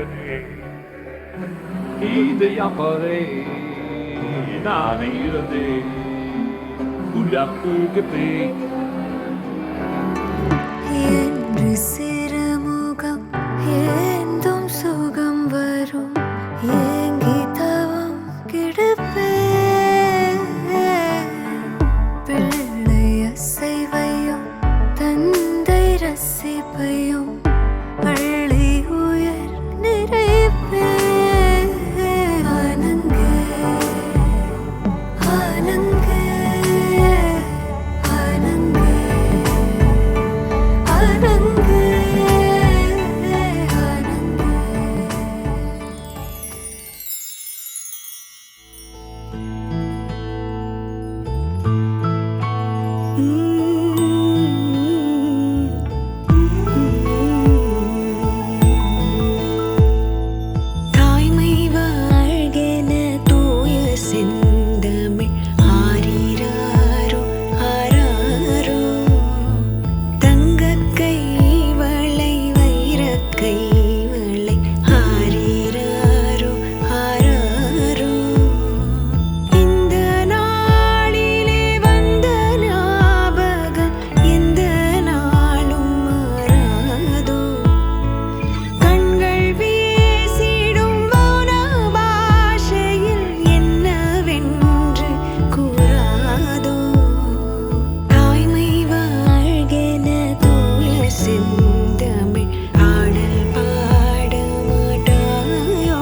உயிரே இது அப்பறே நான் இருந்தேன் உலகுக்கு என்று சிறுமுகம் ஏந்தும் சுகம் வரும் ஏங்கி தவம் கிடப்பே பிள்ளை அசைவையும் தந்தை ரசிப்பையும் பள்ளி உயர் நிறைப்பே ஆனங்கே ஆனங்கே ஆனங்கே ஆனங்கே தாய்மை வாழ்கென தூய செந்தமிழ் ஆரிராரோ ஆராரோ தங்கக்கை வளை வைரக்கை வளை ஆரிராரோ ஆராரோ இந்த நாளிலே வந்த ஞாபகம் எந்த நாளும் மாறாதோ கண்கள் வீசிடும் மௌன பாஷையில் என்னவென்று கூறாதோ தாய்மை வாழ்கென தூய செந்தமிழ் ஆடல் பாட மாட்டாயோ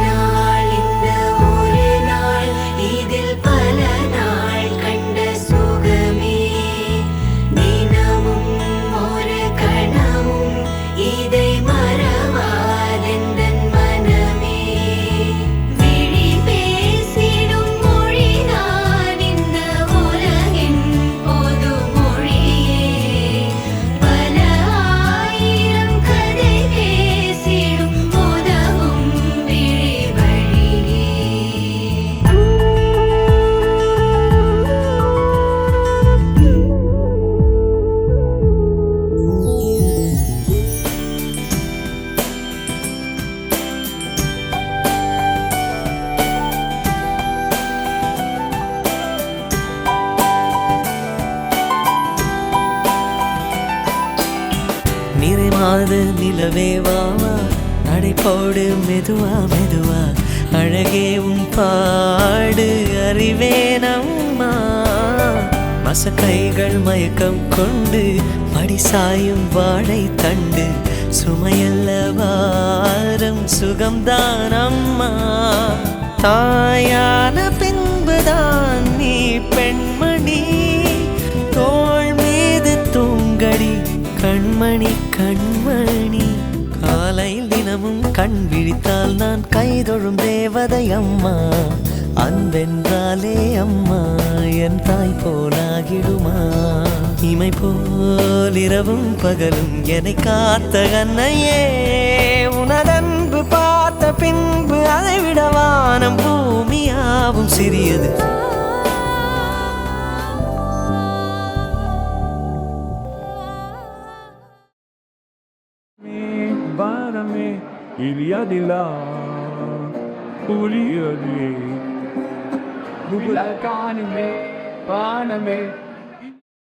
நாள் இந்த ஒரு நாள் இதில் பல நாள் கண்ட சுகமே தினமும் ஒரு கணமும் இதை மறவாதெந்தன் மனமே விழி பேசிடும் மொழிதான் இந்த உலகின் பொது மொழியே பல ஆயிரம் கதை பேசிடும் உதவும் விழி வழியே நிறைமாத நிலவே வாவா நடைபோடு மெதுவா மெதுவா அழகே உன் பாடு அறிவேனம்மா மசக்கைகள் மயக்கம் கொண்டு மடி சாயும் வாழை தண்டு சுமையல்ல வாரம் சுகம்தான் அம்மா தாயான பின்புதான் நீ பெண்மணி தோள் மீது தூங்கடி கண்மணி கண்மணி காலையில் தினமும் கண் விழித்தால் நான் கைதொழும் தேவதை அம்மா அன்பென்றாலே அம்மா என் தாய் போலாகிடுமா இமை போல் இரவும் பகலும் என்னை காத்த கண்ணையே உனதன்பு பார்த்த பின்பு அதை விட வானம் பூமியாவும் சிறியது Baname, il y a de là, oubliez-le. Vous la canne, baname.